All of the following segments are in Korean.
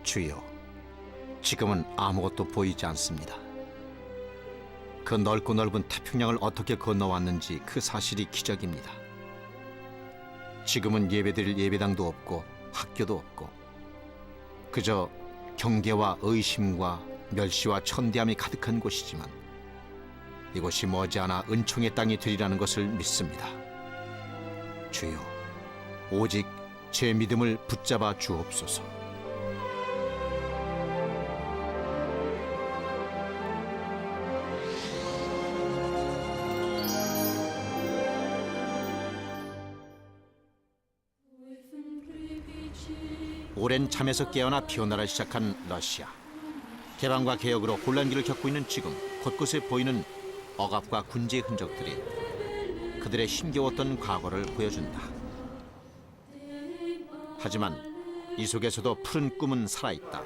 주여, 지금은 아무것도 보이지 않습니다. 그 넓고 넓은 태평양을 어떻게 건너왔는지 그 사실이 기적입니다. 지금은 예배드릴 예배당도 없고 학교도 없고 그저 경계와 의심과 멸시와 천대함이 가득한 곳이지만 이곳이 머지않아 은총의 땅이 되리라는 것을 믿습니다. 주여, 오직 제 믿음을 붙잡아 주옵소서. 오랜 잠에서 깨어나 피어나를 시작한 러시아. 개방과 개혁으로 혼란기를 겪고 있는 지금 곳곳에 보이는 억압과 군제의 흔적들이 그들의 힘겨웠던 과거를 보여준다. 하지만 이 속에서도 푸른 꿈은 살아있다.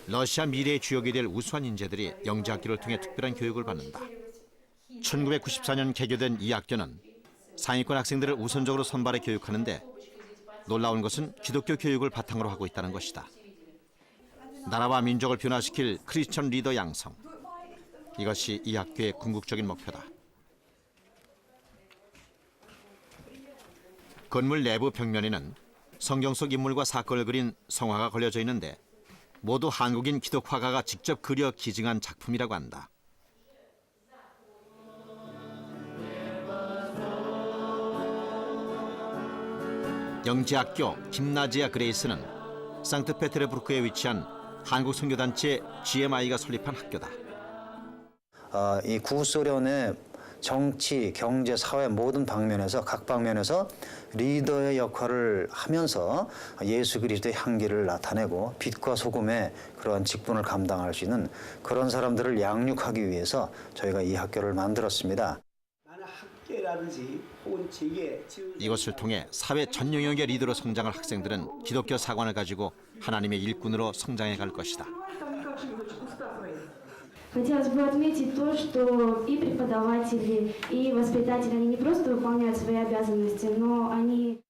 러시아 미래의 주역이 될 우수한 인재들이 영재학교를 통해 특별한 교육을 받는다. 1994년 개교된 이 학교는 상위권 학생들을 우선적으로 선발해 교육하는데 놀라운 것은 기독교 교육을 바탕으로 하고 있다는 것이다. 나라와 민족을 변화시킬 크리스천 리더 양성. 이것이 이 학교의 궁극적인 목표다. 건물 내부 벽면에는 성경 속 인물과 사건을 그린 성화가 걸려져 있는데 모두 한국인 기독 화가가 직접 그려 기증한 작품이라고 한다. 영재학교 김나지아 그레이스는 상트페테르부르크에 위치한 한국 선교단체 GMI가 설립한 학교다. 이 구소련의 정치, 경제, 사회 모든 방면에서 각 방면에서 리더의 역할을 하면서 예수 그리스도의 향기를 나타내고 빛과 소금의 그러한 직분을 감당할 수 있는 그런 사람들을 양육하기 위해서 저희가 이 학교를 만들었습니다. 이것을 통해 사회 전 영역의 리더로 성장할 학생들은 기독교 사관을 가지고 하나님의 일꾼으로 성장해 갈 것이다. Хотелось бы отметить то, что и преподаватели, и воспитатели, они не просто выполняют свои обязанности, но они...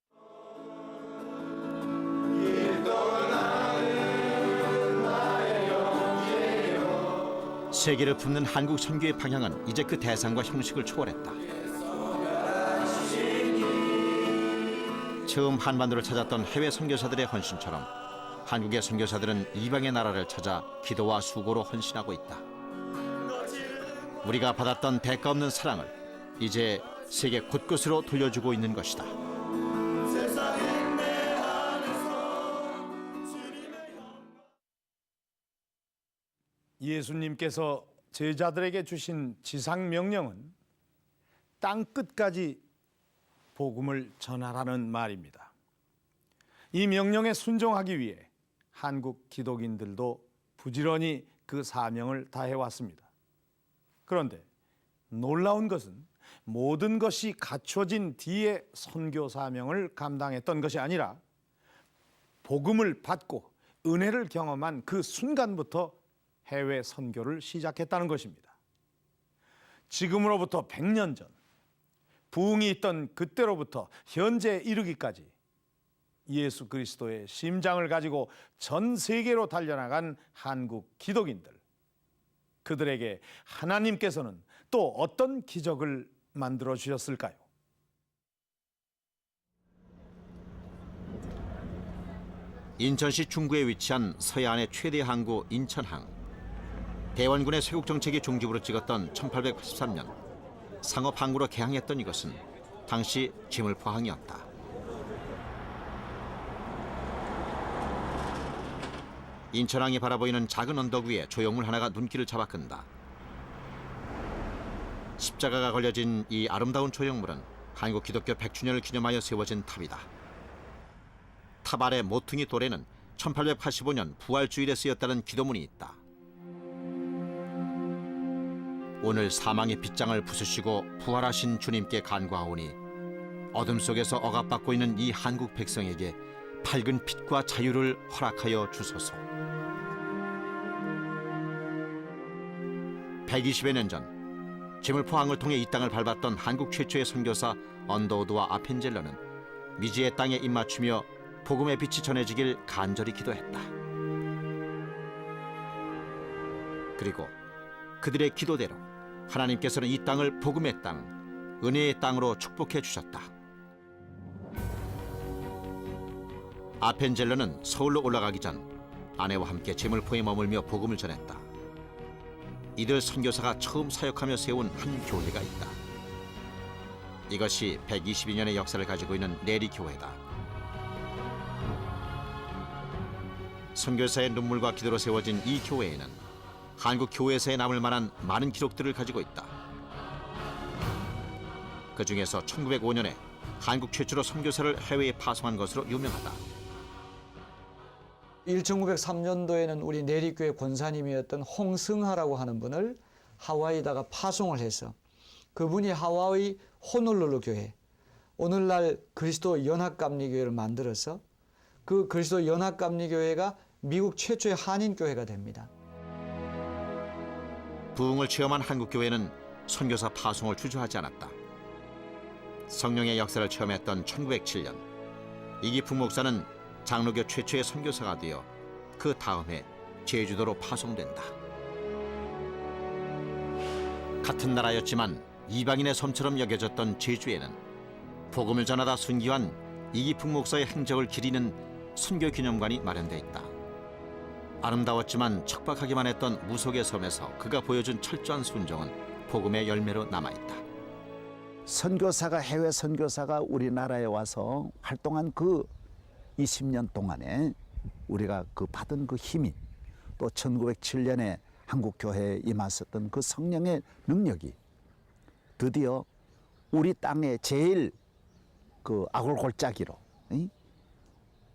세계를 품는 한국 선교의 방향은 이제 그 대상과 형식을 초월했다. 처음 한반도를 찾았던 해외 선교사들의 헌신처럼 한국의 선교사들은 이방의 나라를 찾아 기도와 수고로 헌신하고 있다. 우리가 받았던 대가 없는 사랑을 이제 세계 곳곳으로 돌려주고 있는 것이다. 예수님께서 제자들에게 주신 지상 명령은 땅 끝까지 복음을 전하라는 말입니다. 이 명령에 순종하기 위해 한국 기독인들도 부지런히 그 사명을 다해왔습니다. 그런데 놀라운 것은 모든 것이 갖춰진 뒤에 선교 사명을 감당했던 것이 아니라 복음을 받고 은혜를 경험한 그 순간부터 해외 선교를 시작했다는 것입니다. 지금으로부터 100년 전 부흥이 있던 그때로부터 현재 이르기까지 예수 그리스도의 심장을 가지고 전 세계로 달려나간 한국 기독인들, 그들에게 하나님께서는 또 어떤 기적을 만들어 주셨을까요? 인천시 중구에 위치한 서해안의 최대 항구 인천항. 대원군의 쇄국 정책이 종지부로 찍었던 1883년 상업 항구로 개항했던 이것은 당시 지물포항이었다. 인천항이 바라보이는 작은 언덕 위에 조형물 하나가 눈길을 잡아 끈다. 십자가가 걸려진 이 아름다운 조형물은 한국 기독교 100주년을 기념하여 세워진 탑이다. 탑 아래 모퉁이 돌에는 1885년 부활주일에 쓰였다는 기도문이 있다. 오늘 사망의 빗장을 부수시고 부활하신 주님께 간구하오니 어둠 속에서 억압받고 있는 이 한국 백성에게 밝은 빛과 자유를 허락하여 주소서. 120여 년 전 지물포항을 통해 이 땅을 밟았던 한국 최초의 선교사 언더우드와 아펜젤러는 미지의 땅에 입맞추며 복음의 빛이 전해지길 간절히 기도했다. 그리고 그들의 기도대로 하나님께서는 이 땅을 복음의 땅, 은혜의 땅으로 축복해 주셨다. 아펜젤러는 서울로 올라가기 전 아내와 함께 제물포에 머물며 복음을 전했다. 이들 선교사가 처음 사역하며 세운 한 교회가 있다. 이것이 122년의 역사를 가지고 있는 내리 교회다. 선교사의 눈물과 기도로 세워진 이 교회에는 한국 교회사에 남을 만한 많은 기록들을 가지고 있다. 그 중에서 1905년에 한국 최초로 선교사를 해외에 파송한 것으로 유명하다. 1903년도에는 우리 내리교회 권사님이었던 홍승하라고 하는 분을 하와이에다가 파송을 해서 그분이 하와이 호놀룰루 교회, 오늘날 그리스도 연합감리교회를 만들어서 그 그리스도 연합감리교회가 미국 최초의 한인교회가 됩니다. 부흥을 체험한 한국교회는 선교사 파송을 주저하지 않았다. 성령의 역사를 체험했던 1907년 이기풍 목사는 장로교 최초의 선교사가 되어 그 다음해 제주도로 파송된다. 같은 나라였지만 이방인의 섬처럼 여겨졌던 제주에는 복음을 전하다 순교한 이기풍 목사의 행적을 기리는 선교 기념관이 마련돼 있다. 아름다웠지만 척박하기만 했던 무속의 섬에서 그가 보여준 철저한 순종은 복음의 열매로 남아있다. 선교사가 해외 선교사가 우리나라에 와서 활동한 그 20년 동안에 우리가 그 받은 그 힘이 또 1907년에 한국 교회에 임하셨던 그 성령의 능력이 드디어 우리 땅에 제일 그 아골골짜기로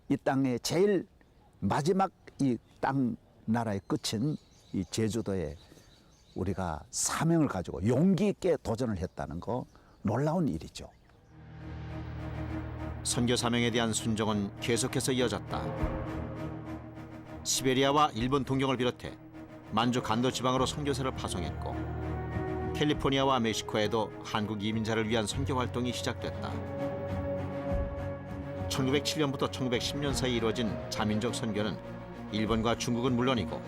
이 땅에 제일 마지막 이 땅 나라의 끝인 이 제주도에 우리가 사명을 가지고 용기 있게 도전을 했다는 거 놀라운 일이죠. 선교 사명에 대한 순종은 계속해서 이어졌다. 시베리아와 일본 동경을 비롯해 만주 간도 지방으로 선교사를 파송했고 캘리포니아와 멕시코에도 한국 이민자를 위한 선교 활동이 시작됐다. 1907년부터 1910년 사이 이루어진 자민족 선교는 일본과 중국은 물론이고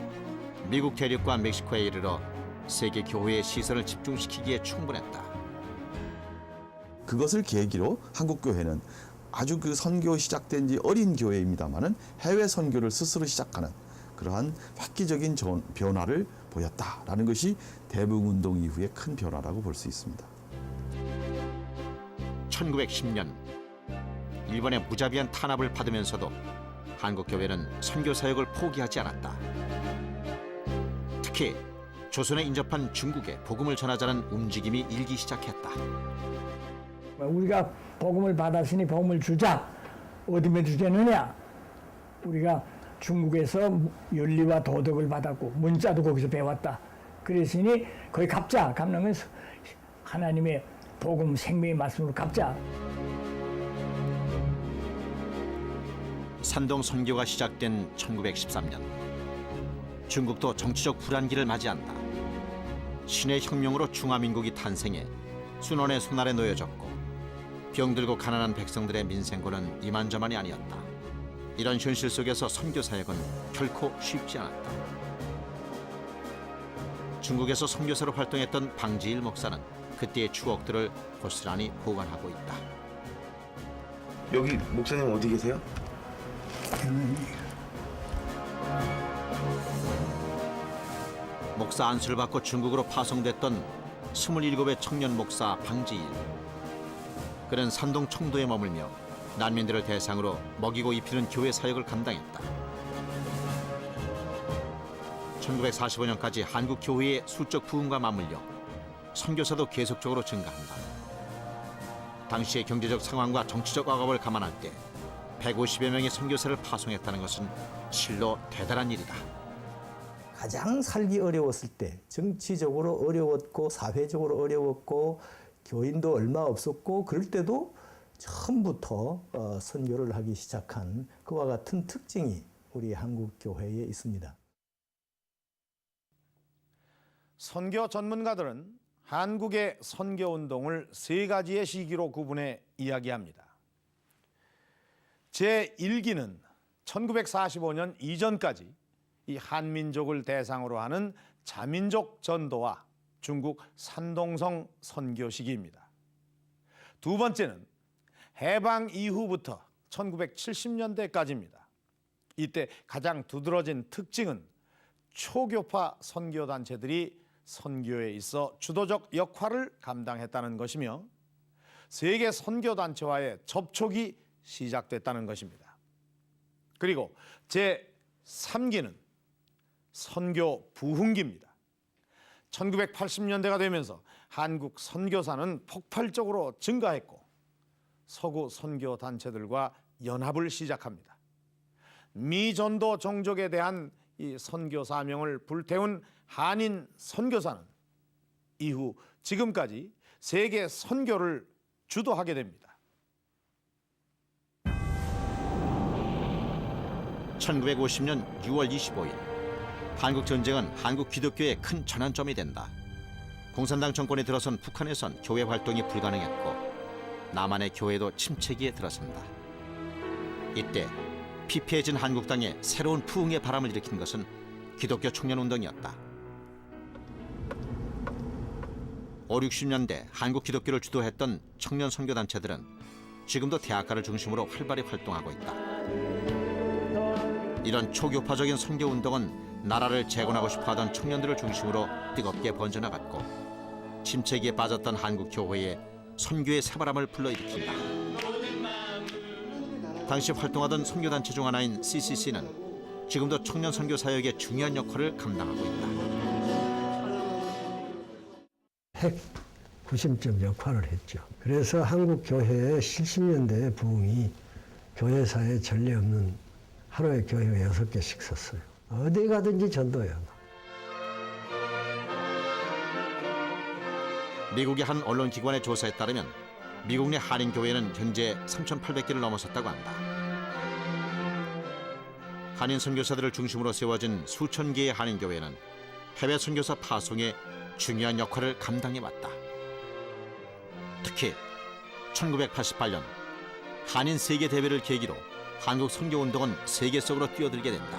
미국 대륙과 멕시코에 이르러 세계 교회의 시선을 집중시키기에 충분했다. 그것을 계기로 한국 교회는 아주 그 선교 시작된 지 어린 교회입니다만은 해외 선교를 스스로 시작하는 그러한 획기적인 변화를 보였다라는 것이 대북운동 이후의 큰 변화라고 볼 수 있습니다. 1910년 일본의 무자비한 탄압을 받으면서도 한국 교회는 선교 사역을 포기하지 않았다. 특히 조선에 인접한 중국에 복음을 전하자는 움직임이 일기 시작했다. 우리가 복음을 받았으니 복음을 주자. 어디면 주겠느냐? 우리가 중국에서 윤리와 도덕을 받았고 문자도 거기서 배웠다. 그랬으니 거기 갚자. 갚는 건 하나님의 복음 생명의 말씀으로 갚자. 산동 선교가 시작된 1913년 중국도 정치적 불안기를 맞이한다. 신의 혁명으로 중화민국이 탄생해 순원의 손아래 놓여졌고 병들고 가난한 백성들의 민생고는 이만저만이 아니었다. 이런 현실 속에서 선교 사역은 결코 쉽지 않았다. 중국에서 선교사로 활동했던 방지일 목사는 그때의 추억들을 고스란히 보관하고 있다. 여기 목사님 어디 계세요? 목사 안수를 받고 중국으로 파송됐던 27의 청년 목사 방지일. 그는 산동 청도에 머물며 난민들을 대상으로 먹이고 입히는 교회 사역을 감당했다. 1945년까지 한국 교회의 수적 부흥과 맞물려 선교사도 계속적으로 증가한다. 당시의 경제적 상황과 정치적 억압을 감안할 때 150여 명의 선교사를 파송했다는 것은 실로 대단한 일이다. 가장 살기 어려웠을 때 정치적으로 어려웠고 사회적으로 어려웠고 교인도 얼마 없었고 그럴 때도 처음부터 선교를 하기 시작한 그와 같은 특징이 우리 한국 교회에 있습니다. 선교 전문가들은 한국의 선교 운동을 세 가지의 시기로 구분해 이야기합니다. 제1기는 1945년 이전까지 이 한민족을 대상으로 하는 자민족 전도와 중국 산동성 선교 시기입니다. 두 번째는 해방 이후부터 1970년대까지입니다. 이때 가장 두드러진 특징은 초교파 선교단체들이 선교에 있어 주도적 역할을 감당했다는 것이며 세계 선교단체와의 접촉이 시작됐다는 것입니다. 그리고 제3기는 선교 부흥기입니다. 1980년대가 되면서 한국 선교사는 폭발적으로 증가했고 서구 선교단체들과 연합을 시작합니다. 미전도 종족에 대한 이 선교 사명을 불태운 한인 선교사는 이후 지금까지 세계 선교를 주도하게 됩니다. 1950년 6월 25일 한국 전쟁은 한국 기독교의 큰 전환점이 된다. 공산당 정권에 들어선 북한에선 교회 활동이 불가능했고 남한의 교회도 침체기에 들어선다. 이때 피폐해진 한국당에 새로운 부흥의 바람을 일으킨 것은 기독교 청년운동이었다. 5, 60년대 한국 기독교를 주도했던 청년 선교단체들은 지금도 대학가를 중심으로 활발히 활동하고 있다. 이런 초교파적인 선교운동은 나라를 재건하고 싶어하던 청년들을 중심으로 뜨겁게 번져나갔고 침체기에 빠졌던 한국 교회에 선교의 새바람을 불러일으킨다. 당시 활동하던 선교단체 중 하나인 CCC는 지금도 청년 선교 사역의 중요한 역할을 감당하고 있다. 핵 구심점 역할을 했죠. 그래서 한국 교회의 70년대 부흥이 교회사에 전례 없는 하루에 교회 6개씩 썼어요. 어디 가든지 전도예요. 미국의 한 언론기관의 조사에 따르면 미국 내 한인교회는 현재 3,800개를 넘어섰다고 한다. 한인 선교사들을 중심으로 세워진 수천 개의 한인교회는 해외 선교사 파송에 중요한 역할을 감당해왔다. 특히 1988년 한인 세계대회를 계기로 한국 선교운동은 세계 속으로 뛰어들게 된다.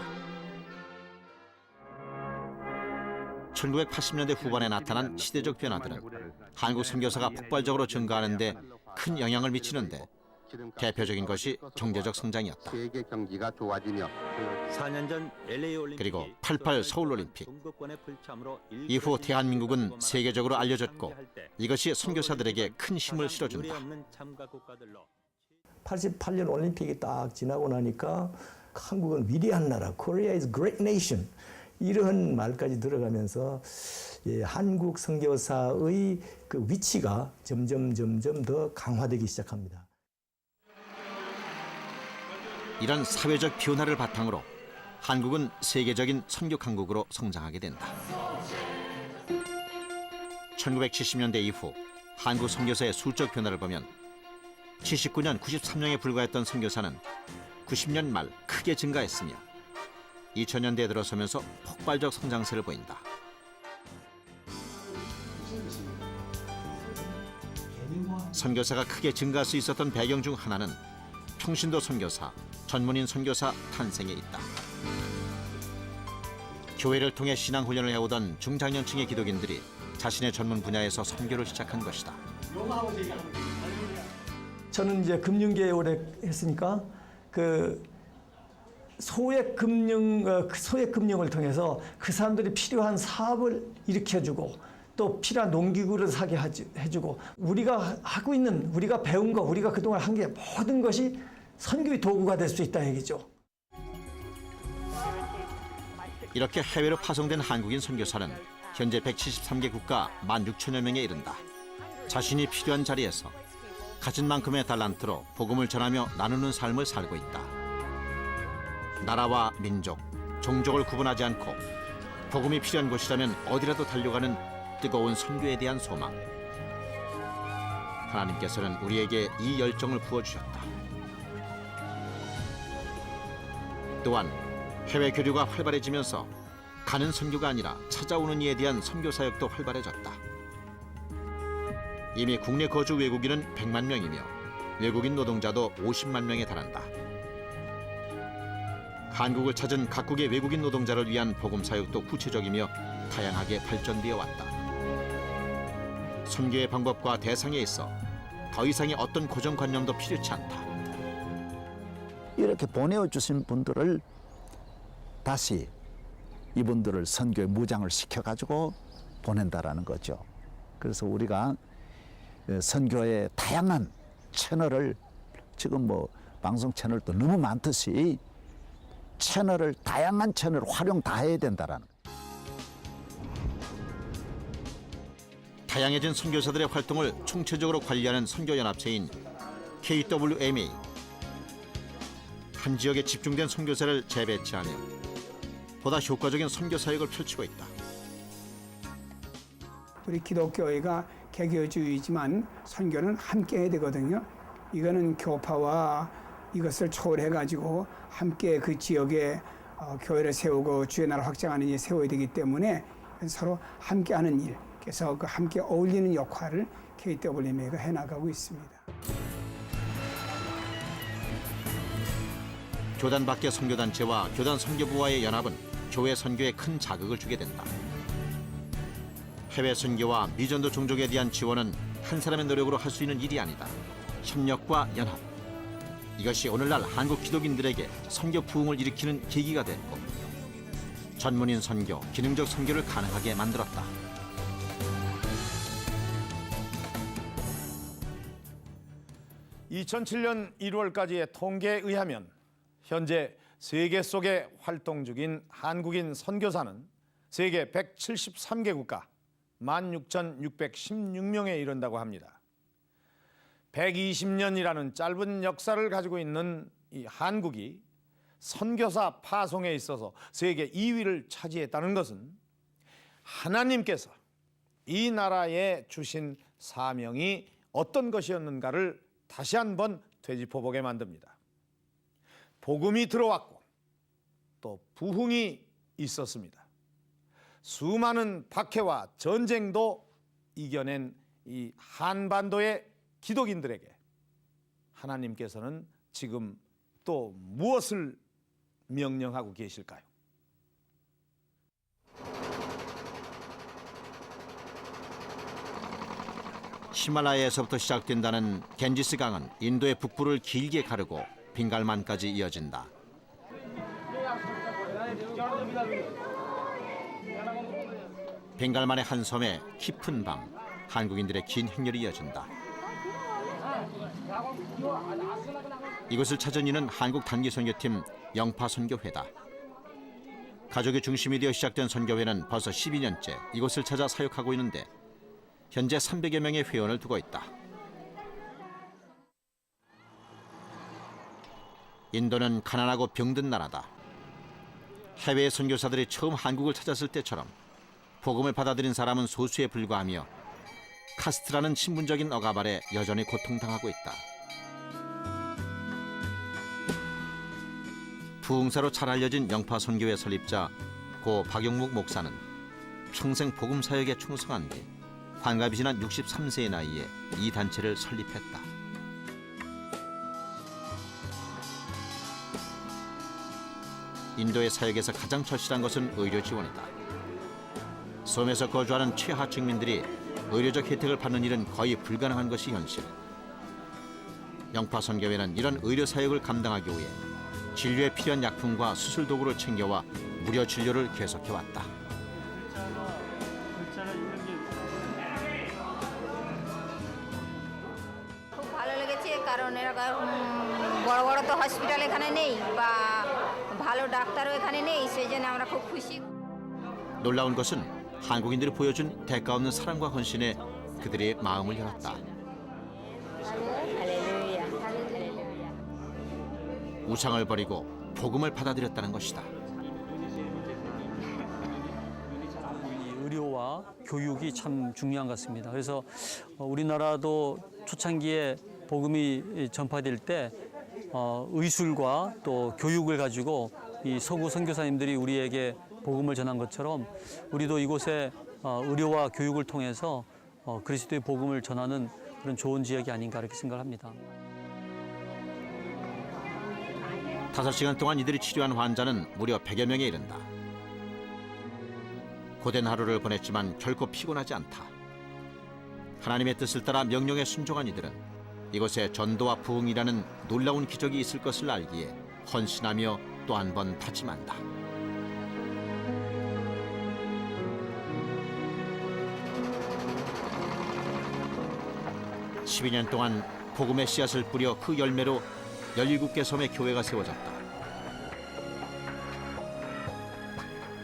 1980년대 후반에 나타난 시대적 변화들은 한국 선교사가 폭발적으로 증가하는 데 큰 영향을 미치는데 대표적인 것이 경제적 성장이었다. 그리고 88 서울올림픽. 이후 대한민국은 세계적으로 알려졌고 이것이 선교사들에게 큰 힘을 실어준다. 88년 올림픽이 딱 지나고 나니까 한국은 위대한 나라, Korea is a great nation. 이런 말까지 들어가면서 한국 선교사의 그 위치가 점점 더 강화되기 시작합니다. 이런 사회적 변화를 바탕으로 한국은 세계적인 선교 강국으로 성장하게 된다. 1970년대 이후 한국 선교사의 수적 변화를 보면 79년 93명에 불과했던 선교사는 90년 말 크게 증가했으며 2000년대에 들어서면서 폭발적 성장세를 보인다. 선교사가 크게 증가할 수 있었던 배경 중 하나는 평신도 선교사, 전문인 선교사 탄생에 있다. 교회를 통해 신앙 훈련을 해오던 중장년층의 기독인들이 자신의 전문 분야에서 선교를 시작한 것이다. 저는 이제 금융계에 오래 했으니까 그 소액 금융을 통해서 그 사람들이 필요한 사업을 일으켜주고 또 필요한 농기구를 사게 해주고 우리가 하고 있는 우리가 배운 거 우리가 그동안 한 게 모든 것이 선교의 도구가 될 수 있다 얘기죠. 이렇게 해외로 파송된 한국인 선교사는 현재 173개 국가 16,000여 명에 이른다. 자신이 필요한 자리에서 가진 만큼의 달란트로 복음을 전하며 나누는 삶을 살고 있다. 나라와 민족, 종족을 구분하지 않고 복음이 필요한 곳이라면 어디라도 달려가는 뜨거운 선교에 대한 소망. 하나님께서는 우리에게 이 열정을 부어주셨다. 또한 해외 교류가 활발해지면서 가는 선교가 아니라 찾아오는 이에 대한 선교 사역도 활발해졌다. 이미 국내 거주 외국인은 100만 명이며 외국인 노동자도 50만 명에 달한다. 한국을 찾은 각국의 외국인 노동자를 위한 복음 사역도 구체적이며 다양하게 발전되어 왔다. 선교의 방법과 대상에 있어 더 이상의 어떤 고정관념도 필요치 않다. 이렇게 보내주신 분들을 다시 이분들을 선교에 무장을 시켜가지고 보낸다라는 거죠. 그래서 우리가 선교의 다양한 채널을 지금 뭐 방송 채널도 너무 많듯이 채널을 다양한 채널을 활용 다 해야 된다라는 거죠. 다양해진 선교사들의 활동을 총체적으로 관리하는 선교연합체인 KWMA. 한 지역에 집중된 선교사를 재배치하며 보다 효과적인 선교 사역을 펼치고 있다. 우리 기독교회가 개교주의지만 선교는 함께 해야 되거든요. 이거는 교파와 이것을 초월해가지고 함께 그 지역에 교회를 세우고 주의 나라 확장하는 일 세워야 되기 때문에 서로 함께하는 일, 그래서 그 함께 어울리는 역할을 KWMA가 해나가고 있습니다. 교단 밖의 선교단체와 교단 선교부와의 연합은 교회 선교에 큰 자극을 주게 된다. 해외 선교와 미전도 종족에 대한 지원은 한 사람의 노력으로 할 수 있는 일이 아니다. 협력과 연합. 이것이 오늘날 한국 기독인들에게 선교 부흥을 일으키는 계기가 됐고 전문인 선교, 기능적 선교를 가능하게 만들었다. (2007년 1월까지의) 통계에 의하면 현재 세계 속에 활동 중인 한국인 선교사는 세계 173개국가 16,616명에 이른다고 합니다. 120년이라는 짧은 역사를 가지고 있는 이 한국이 선교사 파송에 있어서 세계 2위를 차지했다는 것은 하나님께서 이 나라에 주신 사명이 어떤 것이었는가를 다시 한번 되짚어보게 만듭니다. 복음이 들어왔고 또 부흥이 있었습니다. 수많은 박해와 전쟁도 이겨낸 이 한반도의 기독인들에게 하나님께서는 지금 또 무엇을 명령하고 계실까요? 히말라야에서부터 시작된다는 겐지스 강은 인도의 북부를 길게 가르고 벵갈만까지 이어진다. 벵갈만의 한 섬에 깊은 밤, 한국인들의 긴 행렬이 이어진다. 이곳을 찾은 이는 한국 단기 선교팀 영파 선교회다. 가족의 중심이 되어 시작된 선교회는 벌써 12년째 이곳을 찾아 사역하고 있는데 현재 300여 명의 회원을 두고 있다. 인도는 가난하고 병든 나라다. 해외 선교사들이 처음 한국을 찾았을 때처럼 복음을 받아들인 사람은 소수에 불과하며 카스트라는 신분적인 억압 아래 여전히 고통당하고 있다. 부흥사로 잘 알려진 영파 선교회 설립자 고 박용묵 목사는 평생 복음 사역에 충성한 뒤 환갑이 지난 63세의 나이에 이 단체를 설립했다. 인도의 사역에서 가장 절실한 것은 의료 지원이다. 섬에서 거주하는 최하층민들이 의료적 혜택을 받는 일은 거의 불가능한 것이 현실. 영파 선교회는 이런 의료 사역을 감당하기 위해 진료에 필요한 약품과 수술 도구를 챙겨와 무료 진료를 계속해왔다. ভালো লেগেছে কারণ এরকম বড় বড় তো হসপিটাল এখানে নেই বা ভালো ডাক্তারও এখানে নেই সেজন্য আমরা খুব খুশি. 놀라운 것은 한국인들이 보여준 대가 없는 사랑과 헌신에 그들의 마음을 열었다. 우상을 버리고 복음을 받아들였다는 것이다. 의료와 교육이 참 중요한 것 같습니다. 그래서 우리나라도 초창기에 복음이 전파될 때 의술과 또 교육을 가지고 이 서구 선교사님들이 우리에게 복음을 전한 것처럼 우리도 이곳에 의료와 교육을 통해서 그리스도의 복음을 전하는 그런 좋은 지역이 아닌가 이렇게 생각합니다. 5시간 동안 이들이 치료한 환자는 무려 100여 명에 이른다. 고된 하루를 보냈지만 결코 피곤하지 않다. 하나님의 뜻을 따라 명령에 순종한 이들은 이곳에 전도와 부흥이라는 놀라운 기적이 있을 것을 알기에 헌신하며 또 한 번 다짐한다. 12년 동안 복음의 씨앗을 뿌려 그 열매로 17개 섬의 교회가 세워졌다.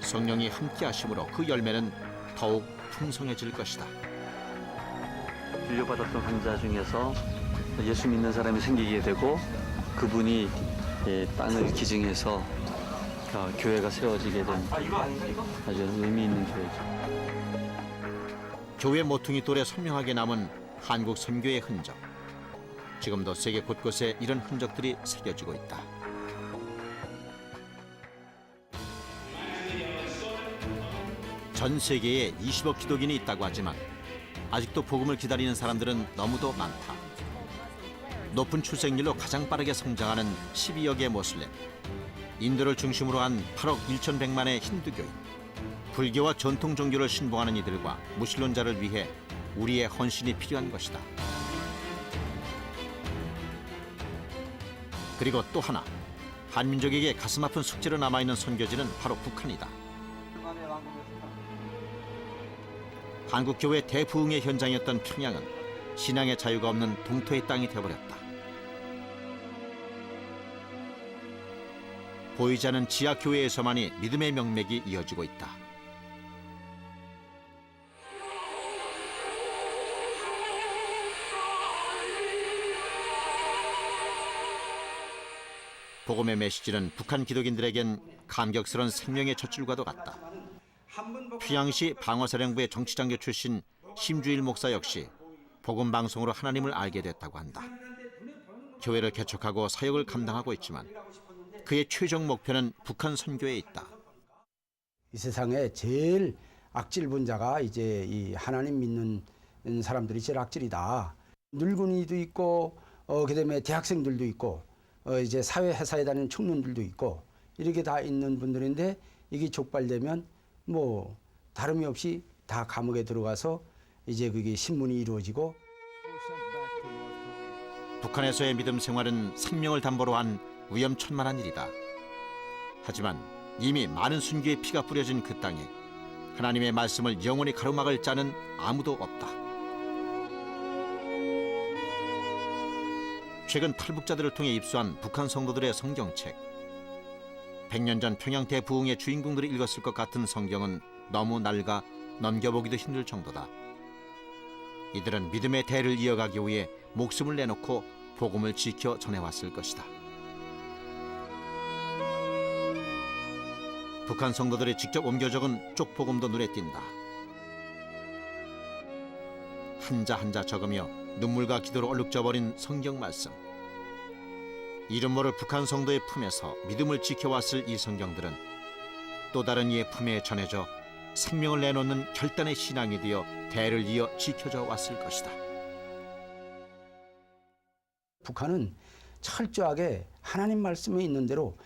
성령이 함께 하심으로 그 열매는 더욱 풍성해질 것이다. 진료받았던 환자 중에서 예수 믿는 사람이 생기게 되고 그분이 땅을 기증해서 교회가 세워지게 된 아주 의미 있는 교회죠. 교회 모퉁이 돌에 선명하게 남은 한국 선교의 흔적. 지금도 세계 곳곳에 이런 흔적들이 새겨지고 있다. 전 세계에 20억 기독인이 있다고 하지만 아직도 복음을 기다리는 사람들은 너무도 많다. 높은 출생률로 가장 빠르게 성장하는 12억의 모슬렘, 인도를 중심으로 한 8억 1,100만의 힌두교인, 불교와 전통 종교를 신봉하는 이들과 무신론자를 위해 우리의 헌신이 필요한 것이다. 그리고 또 하나, 한민족에게 가슴 아픈 숙제로 남아있는 선교지는 바로 북한이다. 한국 교회 대부흥의 현장이었던 평양은 신앙의 자유가 없는 동토의 땅이 되어버렸다. 보이지 않는 지하 교회에서만이 믿음의 명맥이 이어지고 있다. 복음의 메시지는 북한 기독인들에겐 감격스러운 생명의 젖줄과도 같다. 평양시 방어사령부의 정치장교 출신 심주일 목사 역시 복음 방송으로 하나님을 알게 됐다고 한다. 교회를 개척하고 사역을 감당하고 있지만 그의 최종 목표는 북한 선교에 있다. 이 세상에 제일 악질 분자가 이제 이 하나님 믿는 사람들이 제일 악질이다. 늙은이도 있고 그다음에 대학생들도 있고 이제 사회 회사에 다니는 청년들도 있고 이렇게 다 있는 분들인데 이게 촉발되면 뭐 다름이 없이 다 감옥에 들어가서 이제 그게 신문이 이루어지고. 북한에서의 믿음 생활은 생명을 담보로 한 위험천만한 일이다. 하지만 이미 많은 순교의 피가 뿌려진 그 땅에 하나님의 말씀을 영원히 가로막을 자는 아무도 없다. 최근 탈북자들을 통해 입수한 북한 성도들의 성경책. 100년 전 평양 대부흥의 주인공들이 읽었을 것 같은 성경은 너무 낡아 넘겨보기도 힘들 정도다. 이들은 믿음의 대를 이어가기 위해 목숨을 내놓고 복음을 지켜 전해왔을 것이다. 북한 성도들이 직접 옮겨 적은 쪽복음도 눈에 띈다. 한자 한자 적으며 눈물과 기도로 얼룩져버린 성경 말씀. 이름 모를 북한 성도의 품에서 믿음을 지켜왔을 이 성경들은 또 다른 이의 품에 전해져 생명을 내놓는 결단의 신앙이 되어 대를 이어 지켜져 왔을 것이다. 북한은 철저하게 하나님 말씀에 있는 대로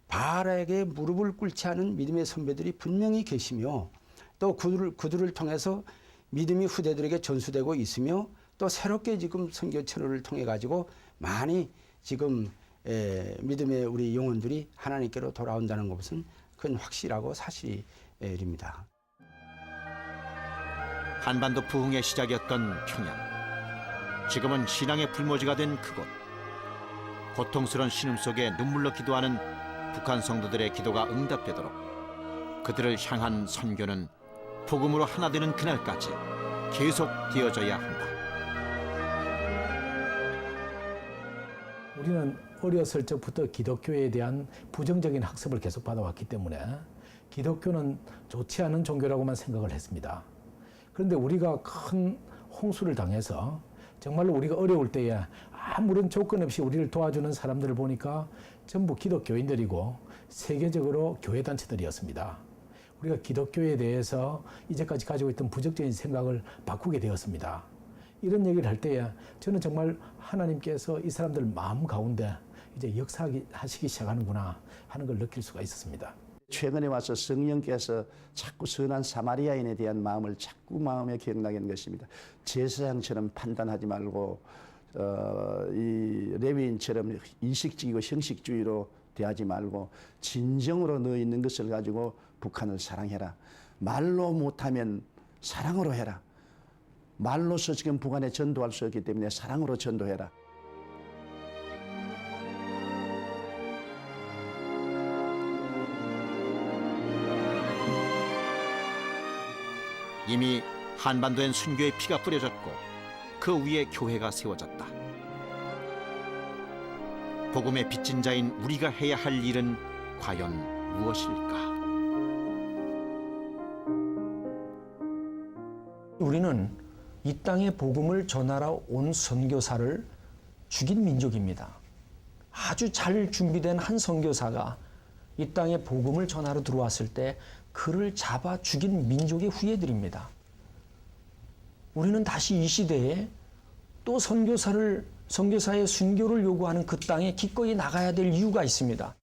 바알에게 무릎을 꿇지 않은 믿음의 선배들이 분명히 계시며 또 그들을 통해서 믿음이 후대들에게 전수되고 있으며 또 새롭게 지금 선교 채널을 통해 가지고 많이 지금 믿음의 우리 영혼들이 하나님께로 돌아온다는 것은 그건 확실하고 사실입니다. 한반도 부흥의 시작이었던 평양. 지금은 신앙의 불모지가 된 그곳. 고통스러운 신음 속에 눈물로 기도하는 북한 성도들의 기도가 응답되도록 그들을 향한 선교는 복음으로 하나 되는 그날까지 계속 되어져야 한다. 우리는 어렸을 적부터 기독교에 대한 부정적인 학습을 계속 받아왔기 때문에 기독교는 좋지 않은 종교라고만 생각을 했습니다. 그런데 우리가 큰 홍수를 당해서 정말로 우리가 어려울 때에 아무런 조건 없이 우리를 도와주는 사람들을 보니까 전부 기독교인들이고 세계적으로 교회단체들이었습니다. 우리가 기독교에 대해서 이제까지 가지고 있던 부정적인 생각을 바꾸게 되었습니다. 이런 얘기를 할 때에 저는 정말 하나님께서 이 사람들 마음 가운데 이제 역사하시기 시작하는구나 하는 걸 느낄 수가 있었습니다. 최근에 와서 성령께서 자꾸 선한 사마리아인에 대한 마음을 자꾸 마음에 기억나게 하는 것입니다. 제사장처럼 판단하지 말고 이 레위인처럼 이식적이고 형식주의로 대하지 말고 진정으로 너 있는 것을 가지고 북한을 사랑해라. 말로 못하면 사랑으로 해라. 말로서 지금 북한에 전도할 수 없기 때문에 사랑으로 전도해라. 이미 한반도엔 순교의 피가 뿌려졌고 그 위에 교회가 세워졌다. 복음의 빚진 자인 우리가 해야 할 일은 과연 무엇일까? 우리는 이 땅에 복음을 전하러 온 선교사를 죽인 민족입니다. 아주 잘 준비된 한 선교사가 이 땅에 복음을 전하러 들어왔을 때 그를 잡아 죽인 민족의 후예들입니다. 우리는 다시 이 시대에 또 선교사의 순교를 요구하는 그 땅에 기꺼이 나가야 될 이유가 있습니다.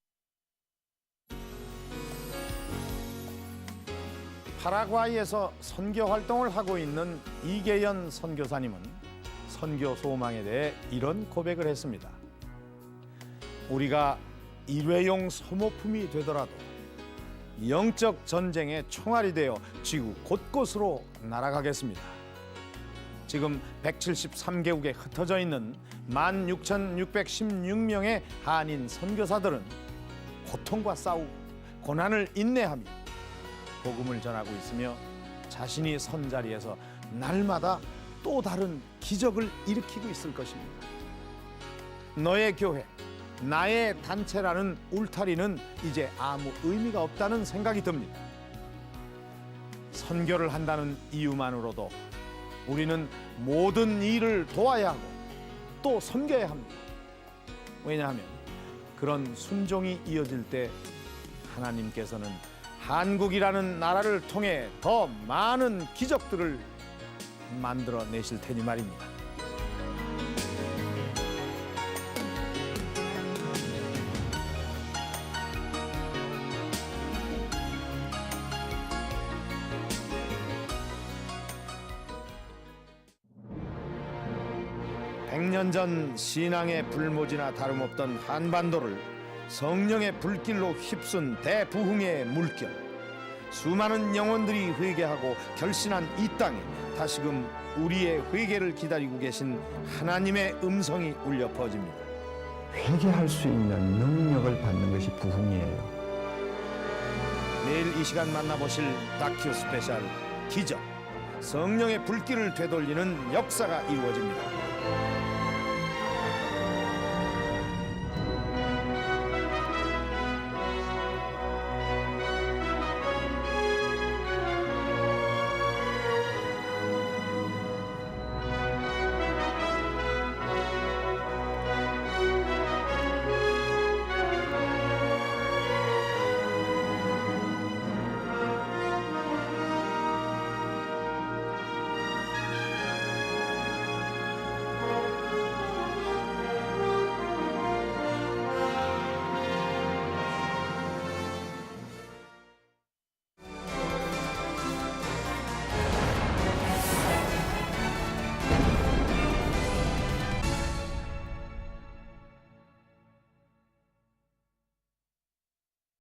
파라과이에서 선교 활동을 하고 있는 이계연 선교사님은 선교 소망에 대해 이런 고백을 했습니다. 우리가 일회용 소모품이 되더라도 영적 전쟁의 총알이 되어 지구 곳곳으로 날아가겠습니다. 지금 173개국에 흩어져 있는 16,616명의 한인 선교사들은 고통과 싸우고 고난을 인내하며 복음을 전하고 있으며 자신이 선 자리에서 날마다 또 다른 기적을 일으키고 있을 것입니다. 너의 교회, 나의 단체라는 울타리는 이제 아무 의미가 없다는 생각이 듭니다. 선교를 한다는 이유만으로도 우리는 모든 일을 도와야 하고 또 섬겨야 합니다. 왜냐하면 그런 순종이 이어질 때 하나님께서는 한국이라는 나라를 통해 더 많은 기적들을 만들어내실 테니 말입니다. 백년 전 신앙의 불모지나 다름없던 한반도를 성령의 불길로 휩쓴 대부흥의 물결. 수많은 영혼들이 회개하고 결신한 이 땅에 다시금 우리의 회개를 기다리고 계신 하나님의 음성이 울려 퍼집니다. 회개할 수 있는 능력을 받는 것이 부흥이에요. 내일 이 시간 만나보실 다큐 스페셜 기적. 성령의 불길을 되돌리는 역사가 이루어집니다.